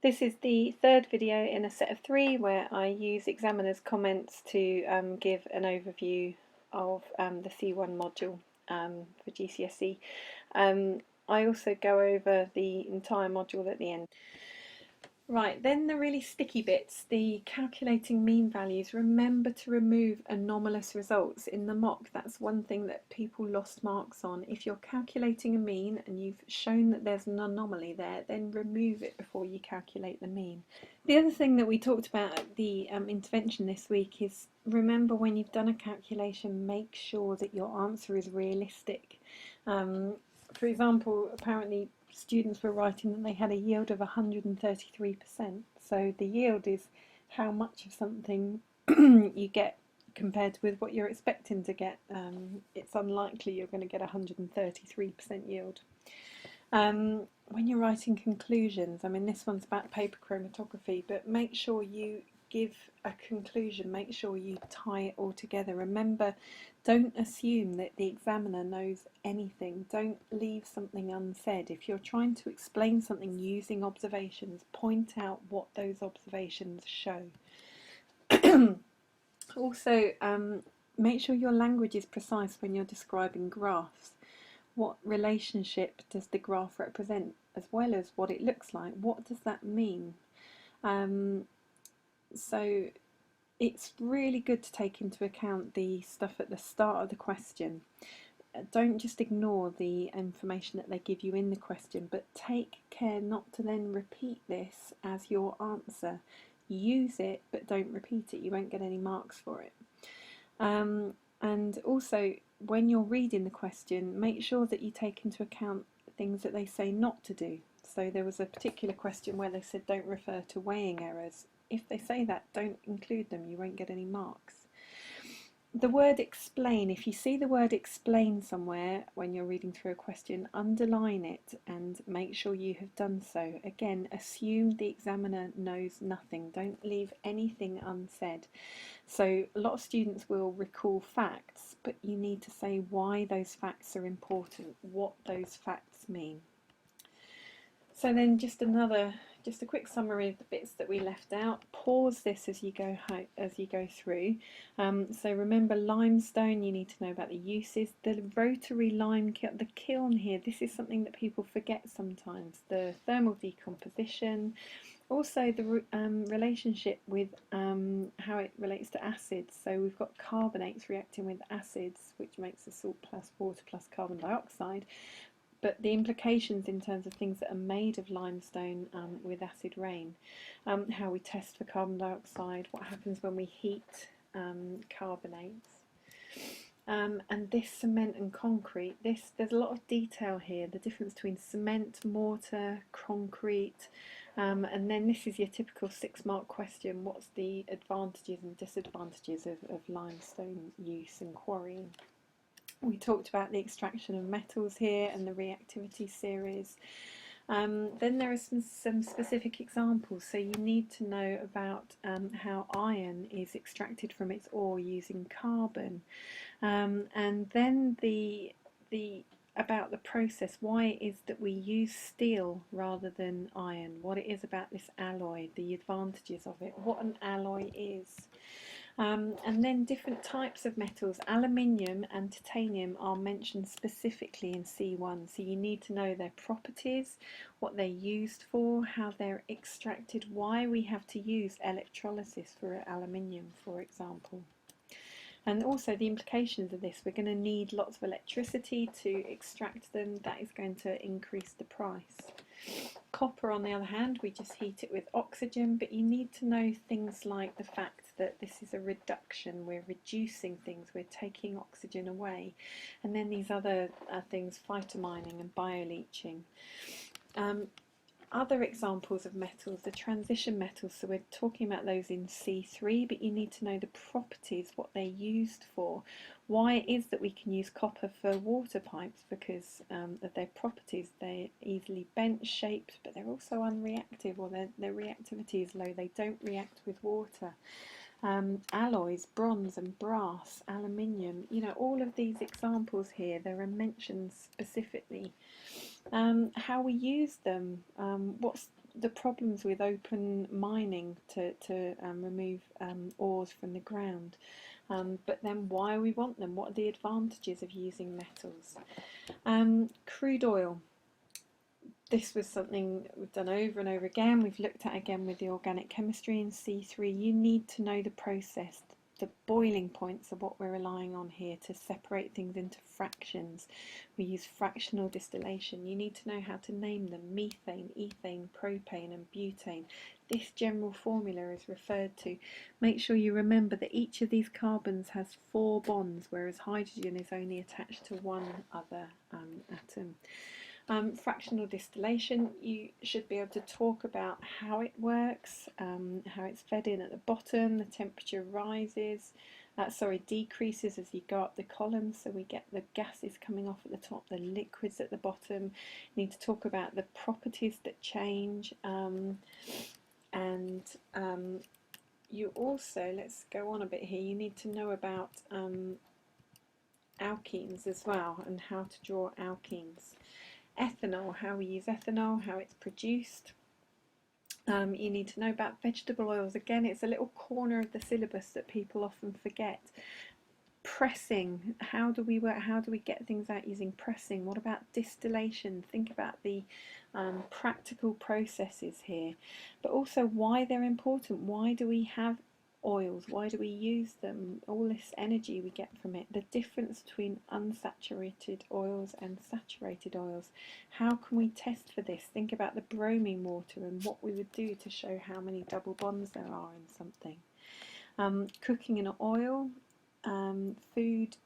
This is the third video in a set of 3 where I use examiners' comments to give an overview of the C1 module for GCSE. I also go over the entire module at the end. Right, then the really sticky bits, the calculating mean values. Remember to remove anomalous results in the mock. That's one thing that people lost marks on. If you're calculating a mean and you've shown that there's an anomaly there, then remove it before you calculate the mean. The other thing that we talked about at the intervention this week is remember when you've done a calculation, make sure that your answer is realistic. For example, apparently students were writing that they had a yield of 133%. So the yield is how much of something you get compared with what you're expecting to get. It's unlikely you're going to get 133% yield. When you're writing conclusions, I mean this one's about paper chromatography, but make sure you give a conclusion, make sure you tie it all together. Remember, don't assume that the examiner knows anything. Don't leave something unsaid. If you're trying to explain something using observations, point out what those observations show. Also, make sure your language is precise when you're describing graphs. What relationship does the graph represent, as well as what it looks like? What does that mean? So it's really good to take into account the stuff at the start of the question. Don't just ignore the information that they give you in the question, but take care not to then repeat this as your answer. Use it, but don't repeat it. You won't get any marks for it. And also, when you're reading the question, make sure that you take into account things that they say not to do. So there was a particular question where they said don't refer to weighing errors. If they say that, don't include them, you won't get any marks. The word explain, if you see the word explain somewhere when you're reading through a question, underline it and make sure you have done so. Again, assume the examiner knows nothing. Don't leave anything unsaid. So a lot of students will recall facts, but you need to say why those facts are important, what those facts mean. So then just a quick summary of the bits that we left out. Pause this as you go through. So remember limestone, you need to know about the uses. The rotary lime kiln, the kiln here, this is something that people forget sometimes. The thermal decomposition, also the relationship with how it relates to acids. So we've got carbonates reacting with acids, which makes a salt plus water plus carbon dioxide. But the implications in terms of things that are made of limestone with acid rain, how we test for carbon dioxide, what happens when we heat carbonates. And this cement and concrete, there's a lot of detail here, the difference between cement, mortar, concrete, and then this is your typical 6-mark question, what's the advantages and disadvantages of limestone use and quarrying. We talked about the extraction of metals here and the reactivity series. Then there are some specific examples. So you need to know about how iron is extracted from its ore using carbon, and then about the process, why it is that we use steel rather than iron, what it is about this alloy, the advantages of it, what an alloy is. And then different types of metals, aluminium and titanium, are mentioned specifically in C1, so you need to know their properties, what they're used for, how they're extracted, why we have to use electrolysis for aluminium, for example. And also the implications of this, we're going to need lots of electricity to extract them, that is going to increase the price. Copper, on the other hand, we just heat it with oxygen, but you need to know things like the fact that this is a reduction, we're reducing things, we're taking oxygen away, and then these other things, phytomining and bioleaching. Other examples of metals, the transition metals, so we're talking about those in C3, but you need to know the properties, what they're used for, why it is that we can use copper for water pipes, because of their properties. They're easily bent, shaped, but they're also unreactive, or their reactivity is low, they don't react with water. Alloys, bronze and brass, aluminium, you know, all of these examples here, there are mentions specifically. how we use them, what's the problems with open mining to remove ores from the ground, but then why we want them, what are the advantages of using metals. Crude oil. This was something we've done over and over again. We've looked at again with the organic chemistry in C3. You need to know the process. The boiling points are what we're relying on here to separate things into fractions. We use fractional distillation. You need to know how to name them: methane, ethane, propane and butane. This general formula is referred to. Make sure you remember that each of these carbons has 4 bonds, whereas hydrogen is only attached to one other atom. Fractional distillation, you should be able to talk about how it works, how it's fed in at the bottom, the temperature rises, decreases as you go up the column, so we get the gases coming off at the top, the liquids at the bottom. You need to talk about the properties that change, and you also, let's go on a bit here, you need to know about alkenes as well, and how to draw alkenes. Ethanol, how we use ethanol, how it's produced. You need to know about vegetable oils. Again, it's a little corner of the syllabus that people often forget. Pressing, how do we work, how do we get things out using pressing? What about distillation? Think about the practical processes here, but also why they're important. Why do we have oils? Why do we use them? All this energy we get from it. The difference between unsaturated oils and saturated oils. How can we test for this? Think about the bromine water and what we would do to show how many double bonds there are in something. Cooking in oil, food,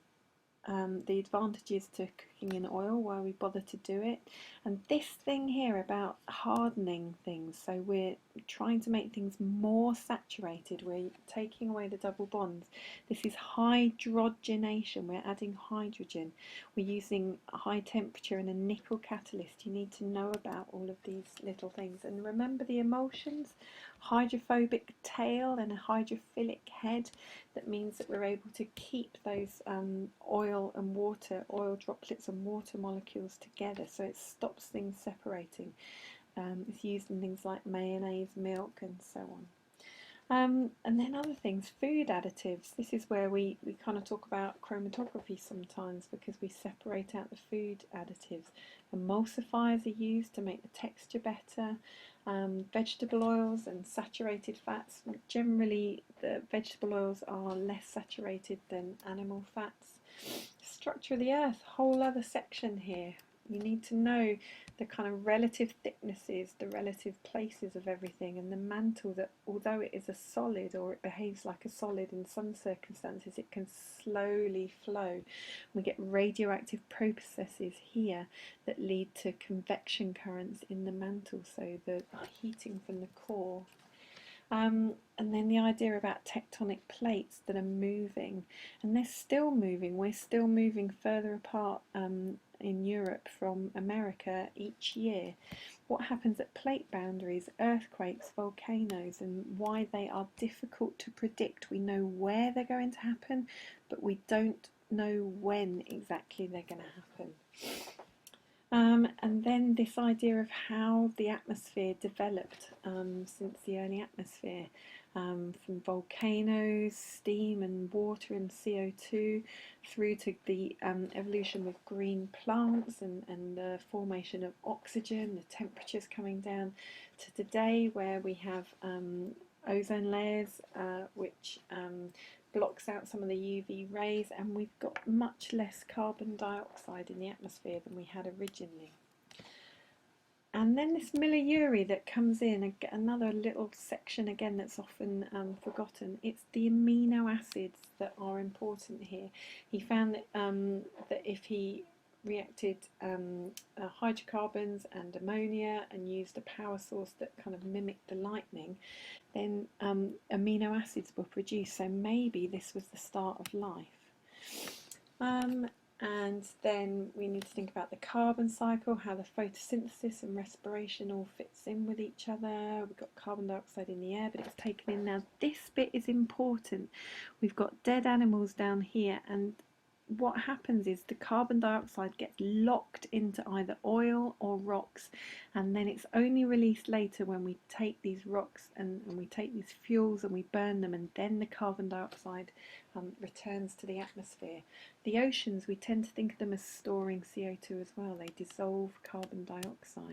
the advantages to cooking in oil, why we bother to do it, and this thing here about hardening things. So we're trying to make things more saturated, we're taking away the double bonds. This is hydrogenation, we're adding hydrogen, we're using high temperature and a nickel catalyst. You need to know about all of these little things, and remember the emulsions: hydrophobic tail and a hydrophilic head. That means that we're able to keep those oil and water, oil droplets and water molecules together, so it stops things separating. It's used in things like mayonnaise, milk and so on. And then other things, food additives. This is where we kind of talk about chromatography sometimes, because we separate out the food additives. Emulsifiers are used to make the texture better. Vegetable oils and saturated fats. Generally, the vegetable oils are less saturated than animal fats. Structure of the earth, whole other section here. You need to know the kind of relative thicknesses, the relative places of everything, and the mantle, that although it is a solid, or it behaves like a solid in some circumstances, it can slowly flow. We get radioactive processes here that lead to convection currents in the mantle, so the heating from the core. And then the idea about tectonic plates that are moving, and they're still moving. We're still moving further apart in Europe from America each year. What happens at plate boundaries, earthquakes, volcanoes, and why they are difficult to predict. We know where they're going to happen, but we don't know when exactly they're going to happen. And then this idea of how the atmosphere developed since the early atmosphere, from volcanoes, steam and water and CO2, through to the evolution with green plants and the formation of oxygen, the temperatures coming down, to today where we have ozone layers which blocks out some of the UV rays, and we've got much less carbon dioxide in the atmosphere than we had originally. And then this milieu that comes in, another little section again that's often forgotten. It's the amino acids that are important here. He found that, that if he reacted hydrocarbons and ammonia and used a power source that kind of mimicked the lightning, then amino acids were produced. So maybe this was the start of life. And then we need to think about the carbon cycle, how the photosynthesis and respiration all fits in with each other. We've got carbon dioxide in the air, but it's taken in. Now this bit is important. We've got dead animals down here, and what happens is the carbon dioxide gets locked into either oil or rocks, and then it's only released later when we take these rocks and we take these fuels and we burn them, and then the carbon dioxide returns to the atmosphere. The oceans, we tend to think of them as storing CO2 as well. They dissolve carbon dioxide.